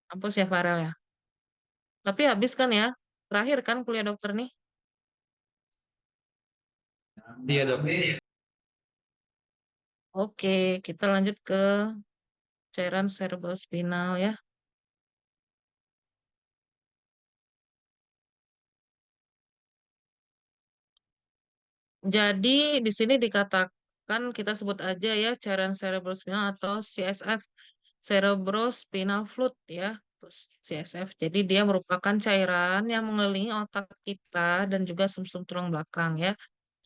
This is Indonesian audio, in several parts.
Kampus ya Farel ya. Tapi habis kan ya, terakhir kan kuliah dokter nih. Iya dok. Oke, kita lanjut ke cairan cerebrospinal ya. Jadi di sini dikatakan kita sebut aja ya cairan cerebrospinal atau CSF, cerebrospinal fluid ya, terus CSF. Jadi dia merupakan cairan yang mengelilingi otak kita dan juga sumsum tulang belakang ya.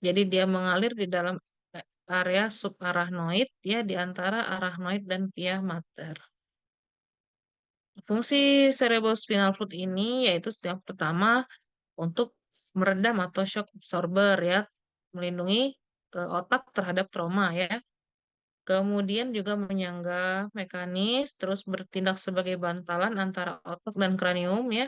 Jadi dia mengalir di dalam area subarachnoid ya di antara arachnoid dan pia mater. Fungsi cerebrospinal fluid ini yaitu yang pertama untuk meredam atau shock absorber ya, melindungi otak terhadap trauma ya. Kemudian juga menyangga mekanis, terus bertindak sebagai bantalan antara otak dan kranium ya,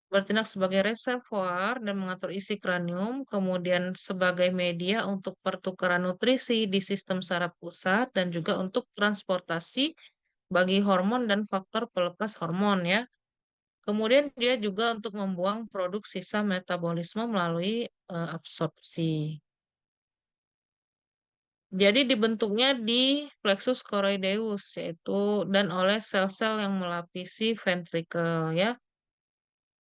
bertindak sebagai reservoir dan mengatur isi kranium, kemudian sebagai media untuk pertukaran nutrisi di sistem saraf pusat dan juga untuk transportasi bagi hormon dan faktor pelepas hormon ya. Kemudian dia juga untuk membuang produk sisa metabolisme melalui absorpsi. Jadi dibentuknya di plexus choroideus yaitu dan oleh sel-sel yang melapisi ventrikel ya.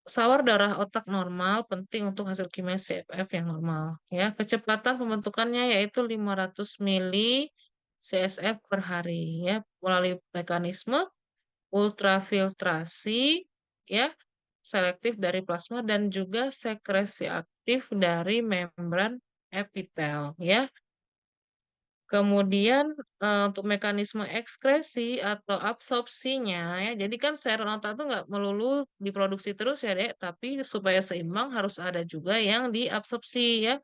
Sawar darah otak normal penting untuk hasil kimia CFF yang normal ya. Kecepatan pembentukannya yaitu 500 mili CSF per hari ya melalui mekanisme ultrafiltrasi ya selektif dari plasma dan juga sekresi aktif dari membran epitel ya. Kemudian untuk mekanisme ekskresi atau absorpsinya ya, jadi kan cairan otak itu nggak melulu diproduksi terus ya dek, tapi supaya seimbang harus ada juga yang diabsorpsi ya.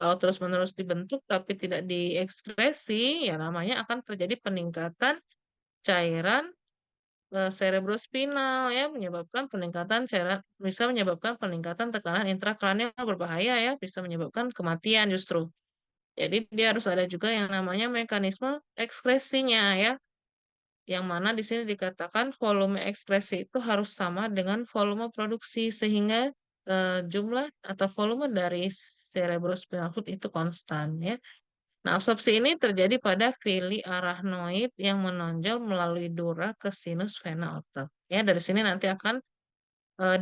Kalau terus-menerus dibentuk tapi tidak diekskresi, ya namanya akan terjadi peningkatan cairan cerebrospinal ya, menyebabkan peningkatan cairan, bisa menyebabkan peningkatan tekanan intrakranial berbahaya ya, bisa menyebabkan kematian justru. Jadi dia harus ada juga yang namanya mekanisme ekskresinya ya, yang mana di sini dikatakan volume ekskresi itu harus sama dengan volume produksi sehingga jumlah atau volume dari cerebrospinal fluid itu konstan ya. Nah, absorpsi ini terjadi pada villi arachnoid yang menonjol melalui dura ke sinus vena otak. Ya, dari sini nanti akan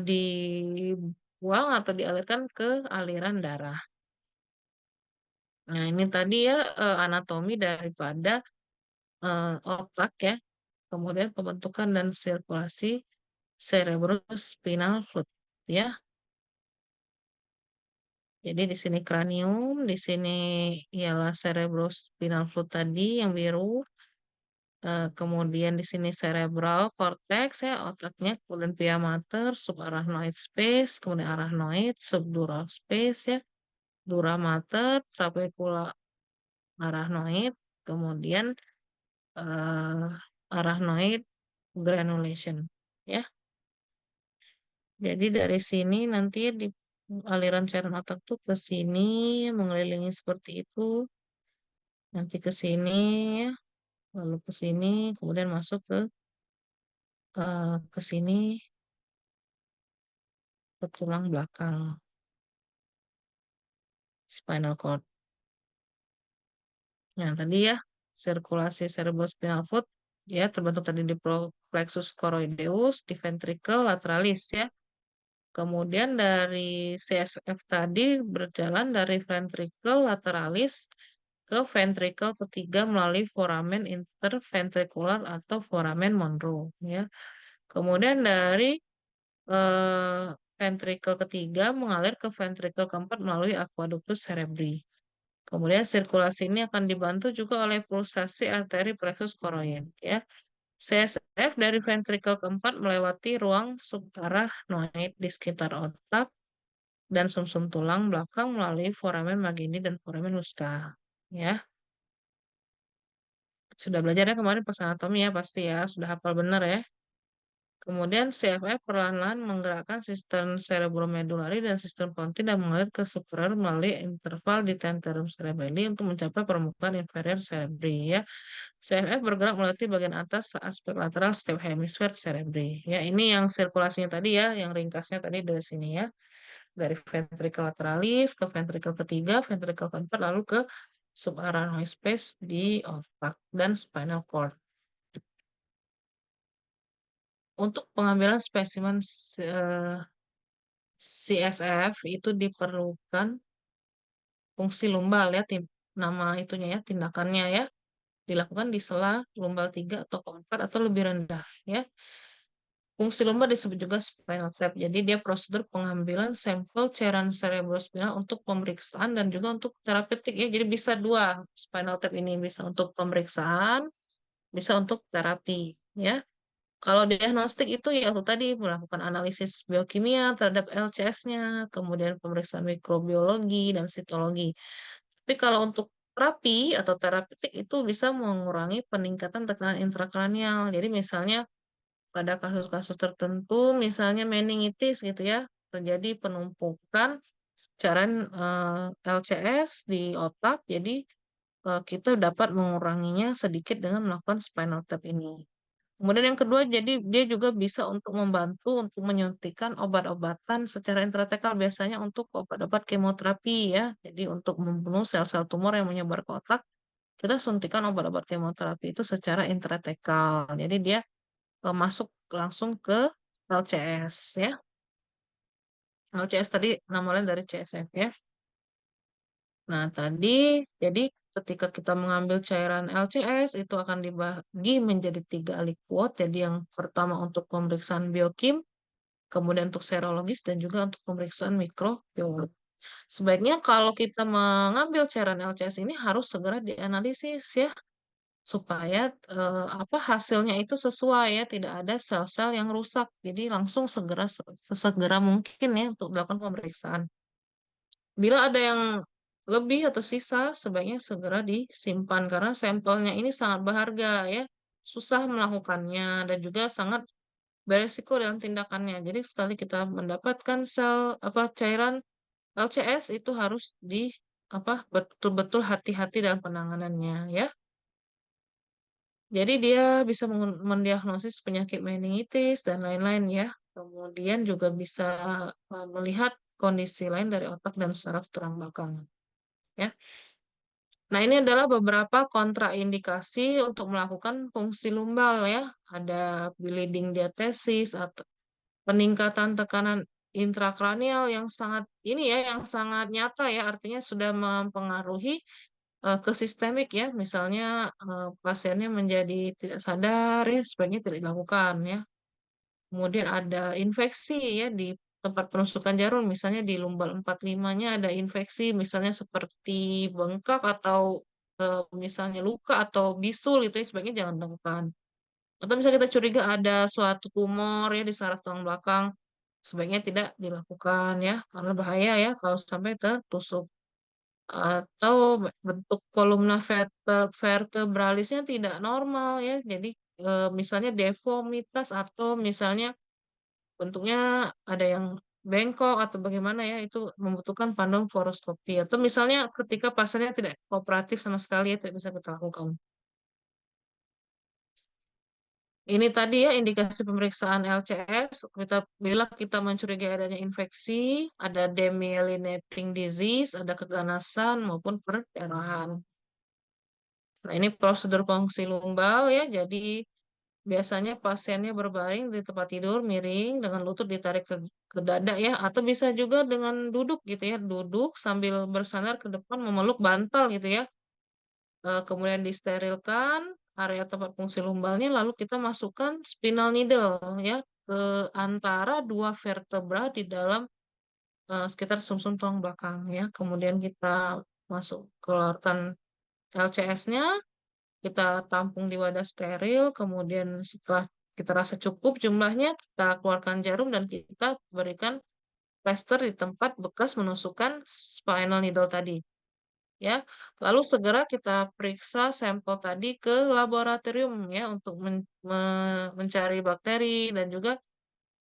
dibuang atau dialirkan ke aliran darah. Nah, ini tadi ya anatomi daripada otak ya, kemudian pembentukan dan sirkulasi cerebrospinal fluid ya. Jadi di sini kranium, di sini ialah cerebrospinal fluid tadi yang biru, kemudian di sini cerebral cortex ya otaknya, kemudian pia mater, subarachnoid space, kemudian arachnoid, subdural space ya, dura mater, trabecula arachnoid, kemudian arachnoid granulation ya. Jadi dari sini nanti di aliran cairan otak tuh ke sini mengelilingi seperti itu, nanti ke sini ya, lalu ke sini, kemudian masuk ke sini ke tulang belakang spinal cord. Nah, tadi ya sirkulasi cerebrospinal fluid ya terbentuk tadi di plexus choroideus, di ventricle lateralis ya. Kemudian dari CSF tadi berjalan dari ventricle lateralis ke ventricle ketiga melalui foramen interventrikular atau foramen Monro ya. Kemudian dari eh, ventricle ketiga mengalir ke ventricle keempat melalui aqueductus cerebri. Kemudian sirkulasi ini akan dibantu juga oleh pulsasi arteri plexus choroid ya. CSF dari ventricle keempat melewati ruang subarachnoid di sekitar otak dan sumsum tulang belakang melalui foramen Magendie dan foramen Luska. Ya, sudah belajar ya kemarin pas anatomi ya pasti ya, sudah hafal benar ya. Kemudian CFF perlahan-lahan menggerakkan sistem cerebromedullary dan sistem ponti dan mengalir ke superior melalui interval di tentorium cerebelli untuk mencapai permukaan inferior cerebri ya. CFF bergerak melewati bagian atas aspek lateral setiap hemisfer cerebri. Ya, ini yang sirkulasinya tadi ya, yang ringkasnya tadi dari sini ya. Dari ventricle lateralis ke ventricle ketiga, ventricle keempat, lalu ke subarachnoid space di otak dan spinal cord. Untuk pengambilan spesimen CSF itu diperlukan fungsi lumbal ya, nama itunya ya, tindakannya ya, dilakukan di sela lumbal 3 atau keempat atau lebih rendah ya. Fungsi lumbal disebut juga spinal tap. Jadi dia prosedur pengambilan sampel cairan cerebrospinal untuk pemeriksaan dan juga untuk terapeutik ya. Jadi bisa dua spinal tap ini, bisa untuk pemeriksaan, bisa untuk terapi ya. Kalau diagnostik itu ya itu tadi melakukan analisis biokimia terhadap LCS-nya, kemudian pemeriksaan mikrobiologi dan sitologi. Tapi kalau untuk terapi atau terapeutik itu bisa mengurangi peningkatan tekanan intrakranial. Jadi misalnya pada kasus-kasus tertentu, misalnya meningitis gitu ya, terjadi penumpukan cairan LCS di otak, jadi kita dapat menguranginya sedikit dengan melakukan spinal tap ini. Kemudian yang kedua, jadi dia juga bisa untuk membantu untuk menyuntikkan obat-obatan secara intratekal, biasanya untuk obat-obat kemoterapi ya. Jadi untuk membunuh sel-sel tumor yang menyebar ke otak, kita suntikan obat-obat kemoterapi itu secara intratekal. Jadi dia masuk langsung ke LCS ya. LCS tadi nama lain dari CSF ya. Nah, tadi jadi ketika kita mengambil cairan LCS itu akan dibagi menjadi 3 aliquot. Jadi yang pertama untuk pemeriksaan biokim, kemudian untuk serologis dan juga untuk pemeriksaan mikrobiologi. Sebaiknya kalau kita mengambil cairan LCS ini harus segera dianalisis ya supaya apa hasilnya itu sesuai ya, tidak ada sel-sel yang rusak. Jadi langsung segera sesegera mungkin ya untuk dilakukan pemeriksaan. Bila ada yang lebih atau sisa, sebaiknya segera disimpan karena sampelnya ini sangat berharga ya. Susah melakukannya dan juga sangat beresiko dalam tindakannya. Jadi sekali kita mendapatkan sel apa cairan LCS itu harus di apa betul-betul hati-hati dalam penanganannya ya. Jadi dia bisa mendiagnosis penyakit meningitis dan lain-lain ya. Kemudian juga bisa melihat kondisi lain dari otak dan saraf tulang belakang. Ya. Nah, ini adalah beberapa kontraindikasi untuk melakukan fungsi lumbal ya. Ada bleeding diathesis atau peningkatan tekanan intrakranial yang sangat ini ya, yang sangat nyata ya, artinya sudah mempengaruhi ke sistemik ya. Misalnya pasiennya menjadi tidak sadar ya, sebaiknya tidak dilakukan ya. Kemudian ada infeksi ya di tempat penusukan jarum, misalnya di lumbal 45-nya ada infeksi, misalnya seperti bengkak atau misalnya luka atau bisul itu ya, sebaiknya jangan dilakukan. Atau misalnya kita curiga ada suatu tumor ya di saraf tulang belakang, sebaiknya tidak dilakukan ya, karena bahaya ya kalau sampai tertusuk. Atau bentuk kolumna vertebralisnya tidak normal ya, jadi misalnya deformitas atau misalnya bentuknya ada yang bengkok atau bagaimana ya, itu membutuhkan pandang fluoroskopi. Atau misalnya ketika pasiennya tidak kooperatif sama sekali ya, tidak bisa kita lakukan. Ini tadi ya indikasi pemeriksaan LCS. Bila kita mencurigai adanya infeksi, ada demyelinating disease, ada keganasan maupun perdarahan. Nah, ini prosedur fungsi lumbal ya. Jadi biasanya pasiennya berbaring di tempat tidur miring dengan lutut ditarik ke dada ya, atau bisa juga dengan duduk gitu ya, duduk sambil bersandar ke depan memeluk bantal gitu ya. Kemudian disterilkan area tempat fungsi lumbalnya, lalu kita masukkan spinal needle ya ke antara dua vertebra di dalam sekitar sumsum tulang belakang ya. Kemudian kita masuk keluarkan LCS-nya, kita tampung di wadah steril, kemudian setelah kita rasa cukup jumlahnya, kita keluarkan jarum dan kita berikan plester di tempat bekas menusukkan spinal needle tadi. ya. Lalu segera kita periksa sampel tadi ke laboratorium ya untuk mencari bakteri dan juga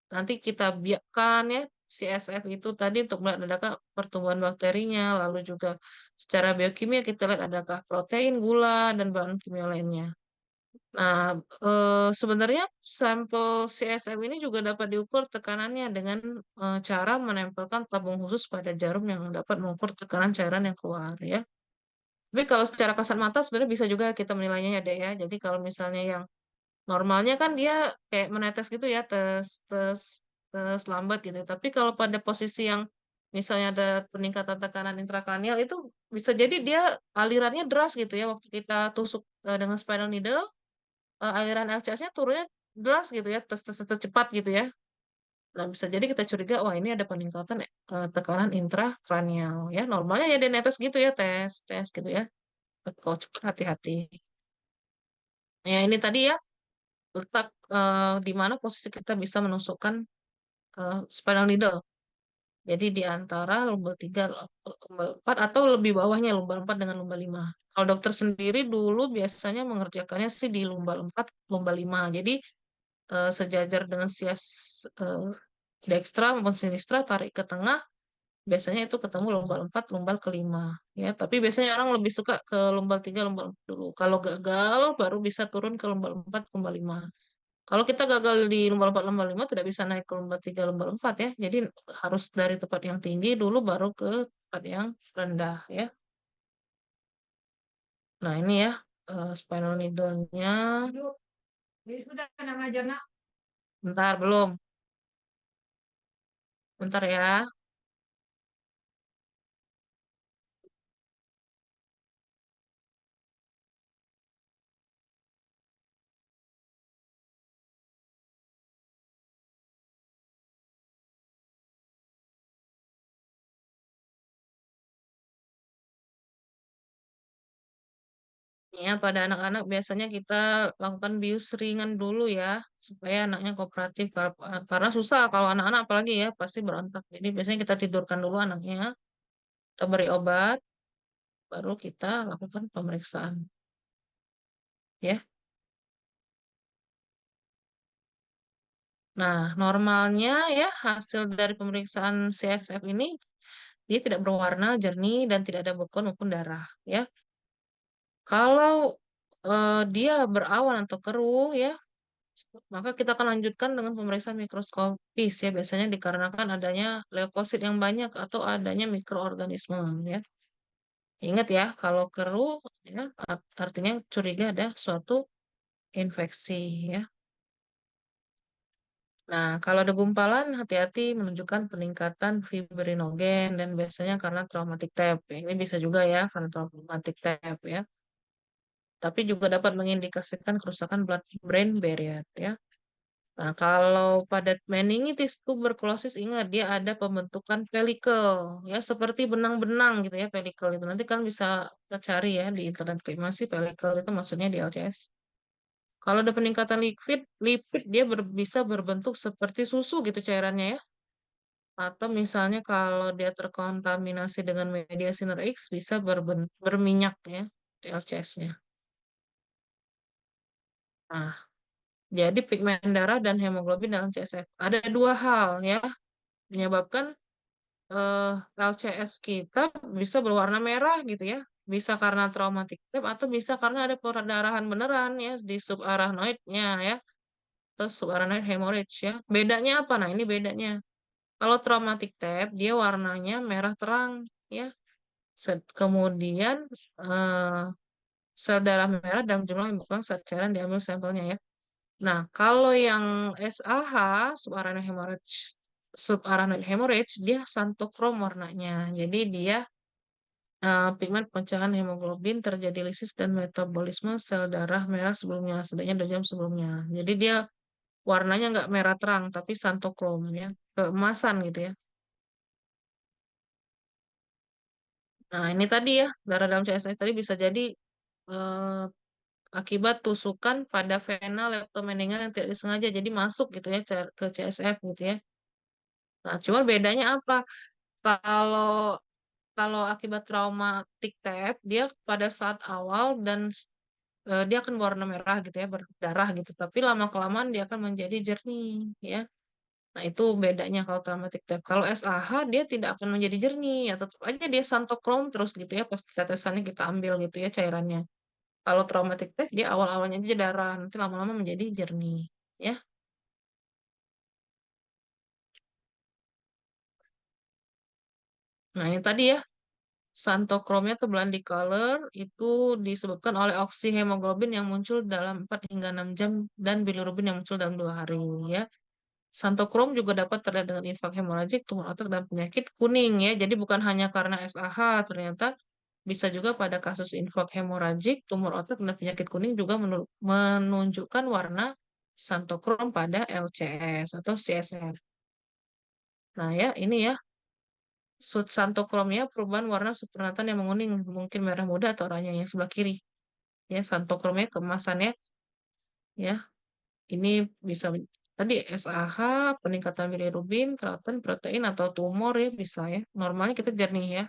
nanti kita biarkan ya CSF itu tadi untuk melihat adakah pertumbuhan bakterinya, lalu juga secara biokimia kita lihat adakah protein, gula, dan bahan kimia lainnya. Nah, sebenarnya sampel CSF ini juga dapat diukur tekanannya dengan cara menempelkan tabung khusus pada jarum yang dapat mengukur tekanan cairan yang keluar ya. Tapi kalau secara kasat mata sebenarnya bisa juga kita menilainya ya, Dek ya. Jadi kalau misalnya yang normalnya kan dia kayak menetes gitu ya, tes tes tes lambat gitu. Tapi kalau pada posisi yang misalnya ada peningkatan tekanan intrakranial itu bisa jadi dia alirannya deras gitu ya waktu kita tusuk dengan spinal needle, aliran LCS-nya turunnya deras gitu ya, tes tes tes cepat gitu ya. Nah, bisa jadi kita curiga, wah ini ada peningkatan tekanan intrakranial ya. Normalnya ya dia netes gitu ya, tes tes gitu ya. Tapi kalau cepat hati-hati. Ya ini tadi ya letak di mana posisi kita bisa menusukkan spinal needle. Jadi di antara lumbal 3, lumbal 4 atau lebih bawahnya lumbal 4 dengan lumbal 5. Kalau dokter sendiri dulu biasanya mengerjakannya sih di lumbal 4, lumbal 5. Jadi sejajar dengan sias eh, dekstra maupun sinistra tarik ke tengah, biasanya itu ketemu lumbal 4, lumbal kelima. Ya, tapi biasanya orang lebih suka ke lumbal 3, lumbal 4 dulu. Kalau gagal baru bisa turun ke lumbal 4, lumbal 5. Kalau kita gagal di lomba 5 tidak bisa naik ke lomba 3, lomba 4 ya. Jadi harus dari tempat yang tinggi dulu baru ke tempat yang rendah ya. Nah ini ya spinal needle-nya. Ini sudah ngajarnya. Bentar belum. Bentar ya. Ya, pada anak-anak biasanya kita lakukan bius ringan dulu ya, supaya anaknya kooperatif. Karena susah kalau anak-anak apalagi ya, pasti berontak. Jadi biasanya kita tidurkan dulu anaknya, kita beri obat, baru kita lakukan pemeriksaan. Ya. Nah, normalnya ya hasil dari pemeriksaan CSF ini dia tidak berwarna jernih dan tidak ada bekuan maupun darah. Ya, kalau dia berawan atau keruh ya, maka kita akan lanjutkan dengan pemeriksaan mikroskopis ya. Biasanya dikarenakan adanya leukosit yang banyak atau adanya mikroorganisme ya. Ingat ya, kalau keruh ya artinya curiga ada suatu infeksi ya. Nah, kalau ada gumpalan, hati-hati menunjukkan peningkatan fibrinogen dan biasanya karena traumatic TAP. Ini bisa juga ya karena traumatic TAP ya. Tapi juga dapat mengindikasikan kerusakan blood-brain barrier ya. Nah, kalau pada meningitis tuberkulosis ingat dia ada pembentukan pelikel ya seperti benang-benang gitu ya pelikel itu. Nanti kan bisa kita cari ya di internet kayak sih pelikel itu maksudnya di LCS. Kalau ada peningkatan lipid dia bisa berbentuk seperti susu gitu cairannya ya. Atau misalnya kalau dia terkontaminasi dengan media sinar X bisa berminyak ya TLCS-nya. Nah, jadi pigmen darah dan hemoglobin dalam CSF. Ada dua hal ya menyebabkan eh, LCS kita bisa berwarna merah gitu ya. Bisa karena traumatic TAP atau bisa karena ada perdarahan beneran ya di subarachnoidnya ya. Atau subarachnoid hemorrhage ya. Bedanya apa? Nah, ini bedanya. Kalau traumatic TAP dia warnanya merah terang ya. Kemudian eh, sel darah merah dalam jumlah yang berkurang saat cairan diambil sampelnya ya. Nah, kalau yang SAH, subarachnoid hemorrhage, dia santokrom warnanya. Jadi dia pigmen pecahan hemoglobin terjadi lisis dan metabolisme sel darah merah sebelumnya, setidaknya 2 jam sebelumnya. Jadi dia warnanya nggak merah terang, tapi santokrom ya, keemasan gitu ya. Nah, ini tadi ya, darah dalam CSF tadi bisa jadi eh, akibat tusukan pada vena leptomeningeal yang tidak disengaja jadi masuk gitu ya ke CSF gitu ya. Nah, cuma bedanya apa? Kalau kalau akibat traumatik TF, dia pada saat awal dan dia akan berwarna merah gitu ya, berdarah gitu. Tapi lama-kelamaan dia akan menjadi jernih ya. Nah, itu bedanya kalau traumatic tape. Kalau SAH dia tidak akan menjadi jernih ya, tetap aja dia santokrom terus gitu ya pas tetesannya kita ambil gitu ya cairannya. Kalau traumatic tape dia awal-awalnya aja darah, nanti lama-lama menjadi jernih ya. Nah, ini tadi ya, santokromnya atau blood color itu disebabkan oleh oksihemoglobin yang muncul dalam 4 hingga 6 jam dan bilirubin yang muncul dalam 2 hari ya. Santokrom juga dapat terlihat dengan infak hemoragik, tumor otak, dan penyakit kuning ya. Jadi bukan hanya karena SAH, ternyata bisa juga pada kasus infak hemoragik, tumor otak, dan penyakit kuning juga menunjukkan warna santokrom pada LCS atau CSF. Nah ya, ini ya, santokromnya perubahan warna supernatant yang menguning, mungkin merah muda atau oranye yang sebelah kiri. Ya, santokromnya kemasannya ya. Ini bisa tadi SAH, peningkatan bilirubin, keraton, protein atau tumor ya bisa ya. Normalnya kita jernih ya.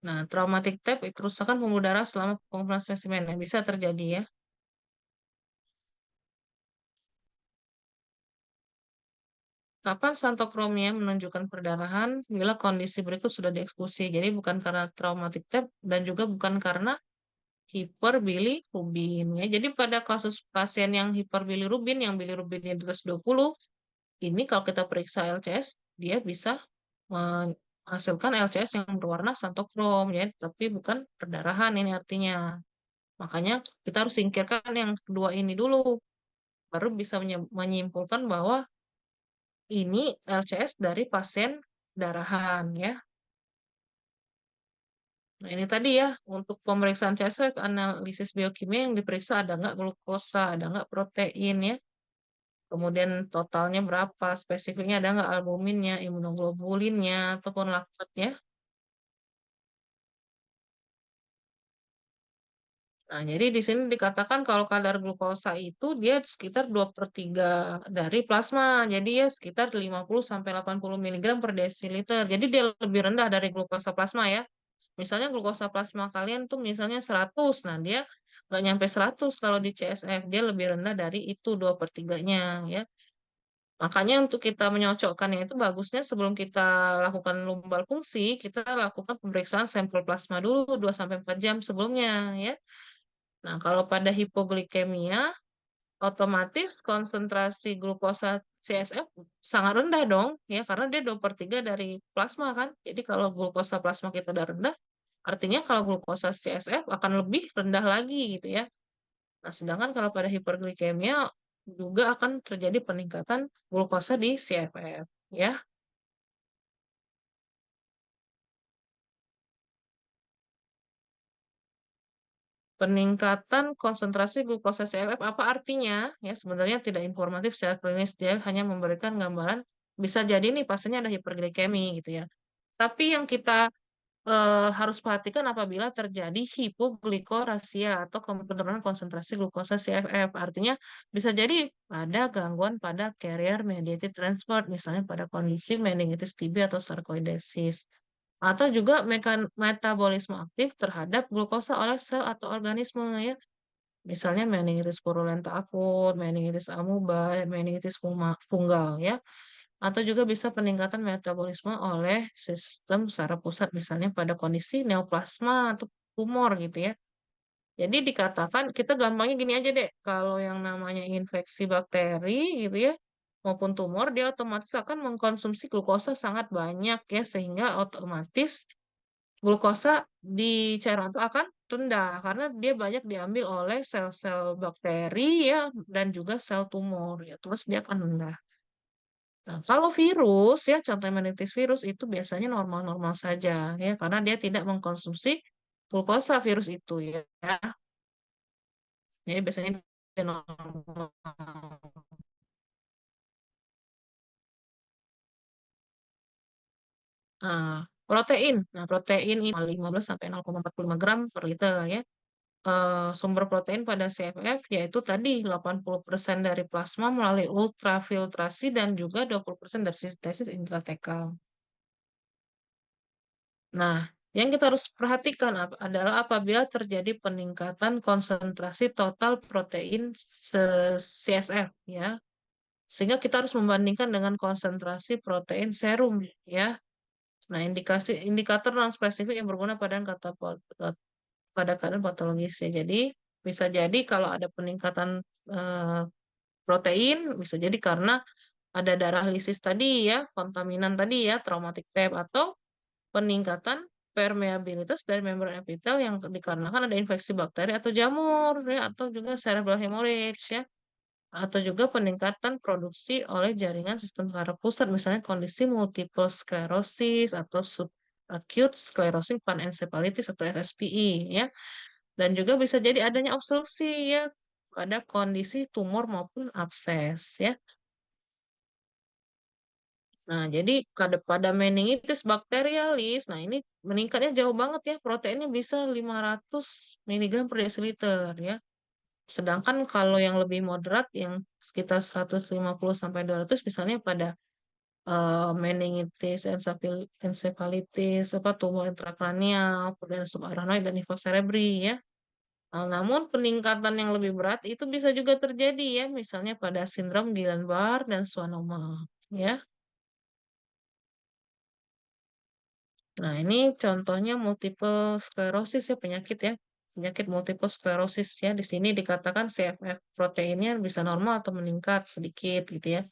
Nah, traumatic tape itu kerusakan pembuluh darah selama pengumpulan spesimen yang bisa terjadi ya. Kapan santokromia menunjukkan perdarahan bila kondisi berikut sudah dieksekusi. Jadi bukan karena traumatic tape dan juga bukan karena hiperbilirubin ya. Jadi pada kasus pasien yang hiperbilirubin yang bilirubinnya di atas 20, ini kalau kita periksa LCS, dia bisa menghasilkan LCS yang berwarna santokrom ya, tapi bukan perdarahan ini artinya. Makanya kita harus singkirkan yang kedua ini dulu, baru bisa menyimpulkan bahwa ini LCS dari pasien darahan ya. Nah ini tadi ya, untuk pemeriksaan CSF, analisis biokimia yang diperiksa ada nggak glukosa, ada nggak protein ya. Kemudian totalnya berapa, spesifiknya ada nggak albuminnya, imunoglobulinnya, ataupun laktatnya. Nah, jadi di sini dikatakan kalau kadar glukosa itu dia sekitar 2/3 dari plasma. Jadi ya sekitar 50 sampai 80 miligram per desiliter. Jadi dia lebih rendah dari glukosa plasma ya. Misalnya glukosa plasma kalian tuh misalnya 100. Nah, dia nggak nyampe 100 kalau di CSF. Dia lebih rendah dari itu 2/3-nya ya. Makanya untuk kita menyocokkannya itu bagusnya sebelum kita lakukan lumbar fungsi, kita lakukan pemeriksaan sampel plasma dulu 2 sampai 4 jam sebelumnya ya. Nah, kalau pada hipoglikemia, otomatis konsentrasi glukosa CSF sangat rendah dong, ya karena dia 2/3 dari plasma kan. Jadi kalau glukosa plasma kita udah rendah, artinya kalau glukosa CSF akan lebih rendah lagi gitu ya. Nah, sedangkan kalau pada hiperglikemia juga akan terjadi peningkatan glukosa di CSF, ya. Peningkatan konsentrasi glukosa CFF apa artinya? Ya, sebenarnya tidak informatif secara klinis, dia hanya memberikan gambaran bisa jadi nih pasiennya ada hiperglikemi gitu ya. Tapi yang kita harus perhatikan apabila terjadi hipoglikorasia atau penurunan konsentrasi glukosa CFF. Artinya bisa jadi ada gangguan pada carrier mediated transport, misalnya pada kondisi meningitis TB atau sarkoidosis. Atau juga metabolisme aktif terhadap glukosa oleh sel atau organisme ya. Misalnya meningitis purulenta akut, meningitis amuba, meningitis funggal ya. Atau juga bisa peningkatan metabolisme oleh sistem saraf pusat misalnya pada kondisi neoplasma atau tumor gitu ya. Jadi dikatakan kita gampangnya gini aja deh, kalau yang namanya infeksi bakteri gitu ya maupun tumor dia otomatis akan mengkonsumsi glukosa sangat banyak ya sehingga otomatis glukosa di cairan itu akan rendah karena dia banyak diambil oleh sel-sel bakteri ya dan juga sel tumor ya terus dia akan rendah. Nah, kalau virus ya contoh meningitis virus itu biasanya normal-normal saja ya karena dia tidak mengkonsumsi glukosa virus itu ya. Jadi biasanya dia normal. Nah, protein. Nah, protein ini 15 sampai 0,45 gram per liter ya. sumber protein pada CFF yaitu tadi 80% dari plasma melalui ultrafiltrasi dan juga 20% dari sintesis intratekal. Nah, yang kita harus perhatikan adalah apabila terjadi peningkatan konsentrasi total protein CSF ya. Sehingga kita harus membandingkan dengan konsentrasi protein serum ya. Nah, indikator non spesifik yang berguna pada keadaan patologis ya. Jadi bisa jadi kalau ada peningkatan eh, protein bisa jadi karena ada darah lisis tadi ya, kontaminan tadi ya, traumatic TB atau peningkatan permeabilitas dari membran epitel yang dikarenakan ada infeksi bakteri atau jamur ya, atau juga cerebral hemorrhage ya, atau juga peningkatan produksi oleh jaringan sistem saraf pusat, misalnya kondisi multiple sclerosis atau subacute sclerosing panencephalitis atau SSPI ya. Dan juga bisa jadi adanya obstruksi ya pada kondisi tumor maupun abses ya. Nah, jadi pada meningitis bakterialis, nah ini meningkatnya jauh banget ya, proteinnya bisa 500 miligram per desiliter ya. Sedangkan kalau yang lebih moderat, yang sekitar 150 sampai 200, misalnya pada meningitis, encephalitis, apa tumor intrakranial, perdana subarachnoid dan infeksi cerebri ya. Nah, namun peningkatan yang lebih berat itu bisa juga terjadi ya, misalnya pada sindrom Guillain-Barré dan schwannoma ya. Nah, ini contohnya multiple sclerosis ya, penyakit ya. Penyakit multiple sclerosis ya. Di sini dikatakan CFF proteinnya bisa normal atau meningkat sedikit gitu ya.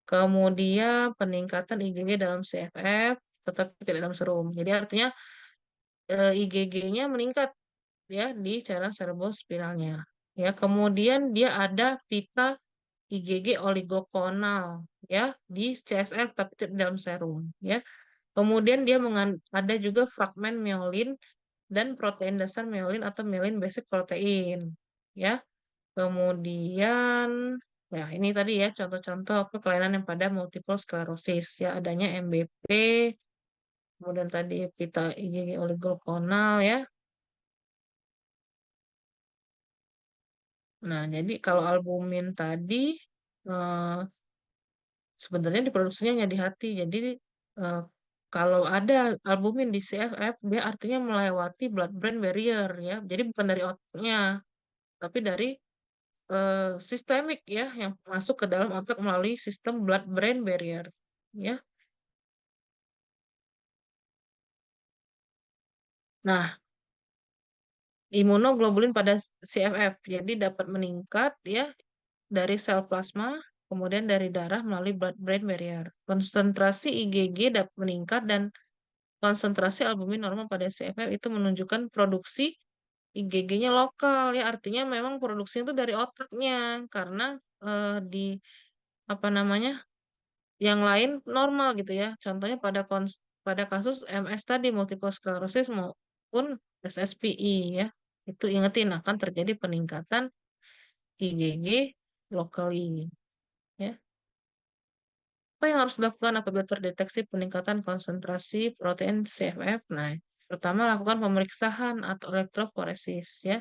Kemudian peningkatan IgG dalam CFF tetapi tidak dalam serum. Jadi artinya IgG-nya meningkat ya di cairan cerebrospinalnya. Ya, kemudian dia ada pita IgG oligoklonal ya di CSF tapi tidak dalam serum ya. Kemudian dia ada juga fragmen myelin dan protein dasar myelin atau myelin basic protein. Ya. Kemudian ya ini tadi ya contoh-contoh apa kelainan yang pada multiple sclerosis ya adanya MBP, kemudian tadi pita IgG oligoklonal ya. Nah, jadi kalau albumin tadi eh, sebenarnya diproduksinya hanya di hati. Jadi eh, kalau ada albumin di CFF, dia artinya melewati blood-brain barrier ya. Jadi bukan dari otaknya, tapi dari sistemik ya, yang masuk ke dalam otak melalui sistem blood-brain barrier. Ya. Nah, imunoglobulin pada CFF, jadi dapat meningkat ya dari sel plasma, kemudian dari darah melalui blood-brain barrier. Konsentrasi IgG dapat meningkat dan konsentrasi albumin normal pada CFF itu menunjukkan produksi IgG-nya lokal ya, artinya memang produksinya itu dari otaknya karena di apa namanya yang lain normal gitu ya. Contohnya pada kasus MS tadi multiple sclerosis maupun SSPI ya. Itu ingetin akan terjadi peningkatan IgG locally ya. Apa yang harus dilakukan apabila terdeteksi peningkatan konsentrasi protein CFF? Nah, pertama lakukan pemeriksaan atau elektroforesis ya.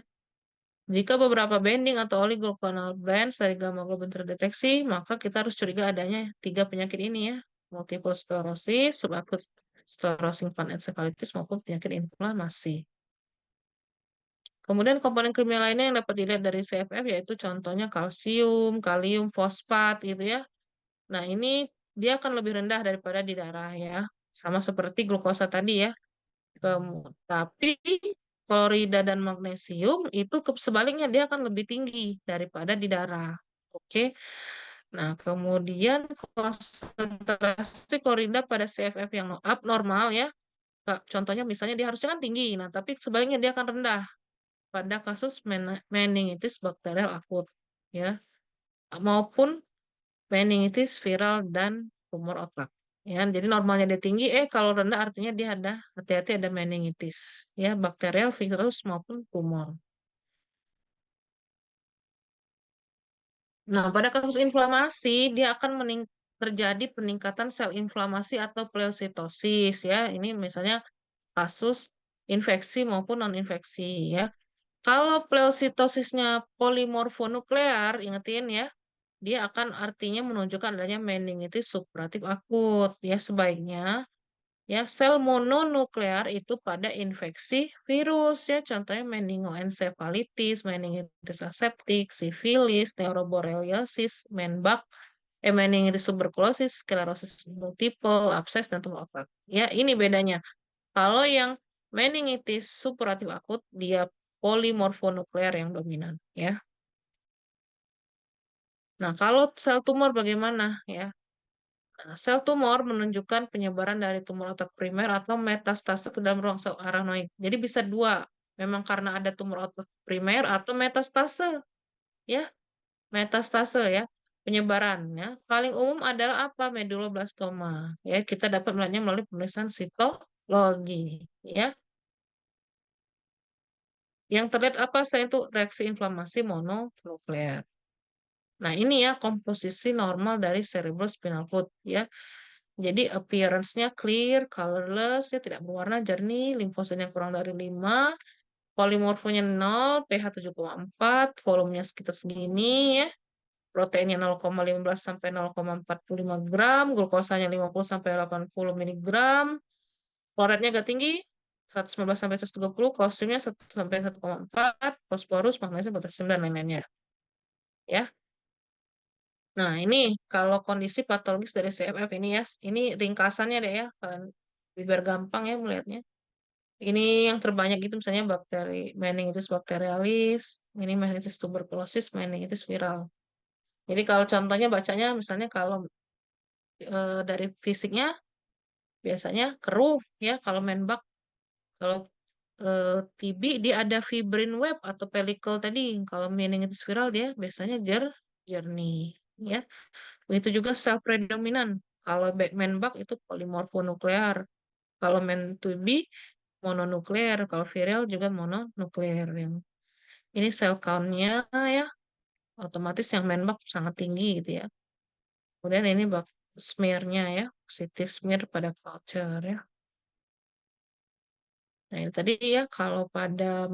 Jika beberapa bending atau oligoclonal bands dari gamma globin terdeteksi, maka kita harus curiga adanya tiga penyakit ini ya. Multiple sclerosis, subacute sclerosing panencephalitis maupun penyakit inflamasi. Kemudian komponen kimia lainnya yang dapat dilihat dari CFF yaitu contohnya kalsium, kalium, fosfat gitu ya. Nah, ini dia akan lebih rendah daripada di darah ya. Sama seperti glukosa tadi ya. Tapi klorida dan magnesium itu sebaliknya dia akan lebih tinggi daripada di darah. Oke. Nah, kemudian konsentrasi klorida pada CFF yang abnormal ya. Contohnya misalnya dia harusnya kan tinggi. Nah, tapi sebaliknya dia akan rendah pada kasus meningitis bakterial akut ya. Maupun meningitis viral dan tumor otak. Ya, jadi normalnya dia tinggi, kalau rendah artinya dia ada hati-hati ada meningitis, ya bakterial, virus maupun tumor. Nah, pada kasus inflamasi dia akan terjadi peningkatan sel inflamasi atau pleositosis, ya. Ini misalnya kasus infeksi maupun non-infeksi, ya. Kalau pleositosisnya polimorfonuklear, ingetin ya, dia akan artinya menunjukkan adanya meningitis supuratif akut. Ya, sebaiknya ya sel mononuklear itu pada infeksi virus ya, contohnya meningoencephalitis, meningitis aseptik, sifilis, neuroborreliosis, menbak, meningitis tuberkulosis, sklerosis multiple, abses dan tumor otak. Ya, ini bedanya. Kalau yang meningitis supuratif akut, dia polimorfonuklear yang dominan ya. Nah, kalau sel tumor bagaimana ya? Nah, sel tumor menunjukkan penyebaran dari tumor otak primer atau metastase ke dalam ruang sel aranoid. Jadi bisa dua, memang karena ada tumor otak primer atau metastase ya, metastase ya. Penyebarannya paling umum adalah apa? Medulloblastoma. Ya, kita dapat melihatnya melalui pemeriksaan sitologi ya. Yang terlihat apa selain itu reaksi inflamasi mononuklear. Nah, ini ya komposisi normal dari cerebrospinal fluid ya. Jadi appearance-nya clear, colorless, ya tidak berwarna, jernih, limfositnya kurang dari 5, polimorfonya 0, pH 7,4, volumenya sekitar segini ya. Proteinnya 0,15 sampai 0,45 gram, glukosanya 50 sampai 80 miligram, kloretnya agak tinggi, 115 sampai 130, kalsiumnya 1 sampai 1,4, fosforus, magnesium, potasium, dan lain-lainnya. Ya. Nah, ini kalau kondisi patologis dari CFF ini ya, ini ringkasannya deh ya, kalian biar gampang ya melihatnya. Ini yang terbanyak itu misalnya bakteri meningitis bacterialis, ini meningitis tuberculosis, meningitis viral. Jadi kalau contohnya bacanya misalnya kalau dari fisiknya biasanya keruh ya kalau menbak, kalau TB dia ada fibrin web atau pelikel tadi. Kalau meningitis viral dia biasanya jernih ya. Begitu juga sel predominan. Kalau menbak itu polimorfonuklear. Kalau men2B mononuklear. Kalau viral juga mononuklear. Ini sel count-nya ya, otomatis yang menbak sangat tinggi gitu ya. Kemudian ini bak smear-nya ya, positif smear pada culture ya. Nah, ini tadi ya kalau pada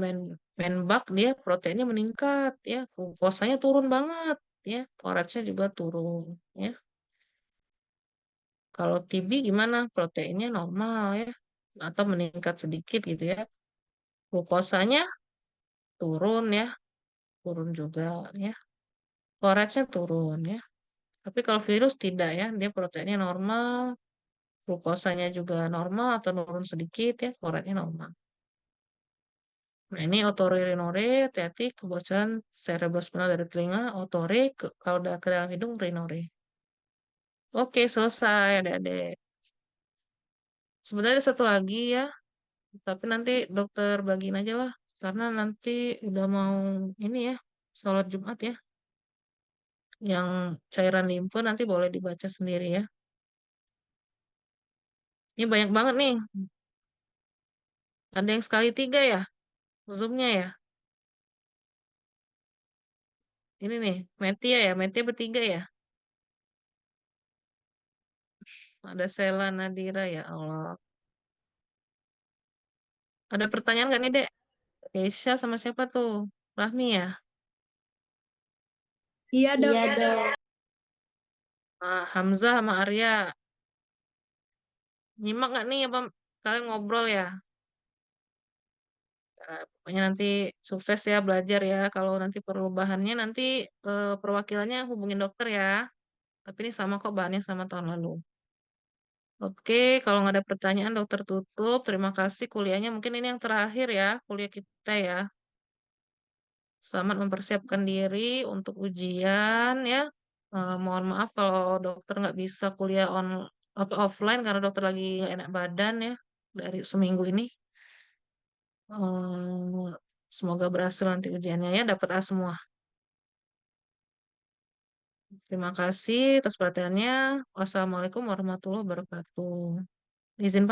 menbak dia proteinnya meningkat ya, glukosanya turun banget ya, ORAC-nya juga turun ya. Kalau TB gimana? Proteinnya normal ya, atau meningkat sedikit gitu ya. Glukosanya turun ya, turun juga ya. ORAC-nya turun ya. Tapi kalau virus tidak ya, dia proteinnya normal, glukosanya juga normal atau turun sedikit ya, ORAC-nya normal. Nah, ini otorinore, hati-hati kebocoran cerebrospinal dari telinga, otore, kalau udah ke dalam hidung, rinore. Oke, selesai, adik-adik. Sebenarnya ada satu lagi ya, tapi nanti dokter bagiin aja lah, karena nanti udah mau ini ya, sholat Jumat ya. Yang cairan limfe nanti boleh dibaca sendiri ya. Ini banyak banget nih. Ada yang sekali tiga ya, zoomnya ya. Ini nih, Metia ya, Metia bertiga ya. Ada Sela Nadira ya Allah. Ada pertanyaan nggak nih, Dek? Keisha sama siapa tuh? Rahmi ya? Iya dok. Iya dok. Ah, Hamzah sama Arya. Nyimak nggak nih apa kalian ngobrol ya? Pokoknya nanti sukses ya belajar ya. Kalau nanti perlu bahannya nanti perwakilannya hubungin dokter ya. Tapi ini sama kok bahannya sama tahun lalu. Oke, kalau nggak ada pertanyaan dokter tutup. Terima kasih kuliahnya. Mungkin ini yang terakhir ya kuliah kita ya. Selamat mempersiapkan diri untuk ujian ya. Mohon maaf kalau dokter nggak bisa kuliah offline karena dokter lagi nggak enak badan ya dari seminggu ini. Eh, Semoga berhasil nanti ujiannya ya, dapat A semua. Terima kasih atas perhatiannya. Wassalamualaikum warahmatullahi wabarakatuh. Izin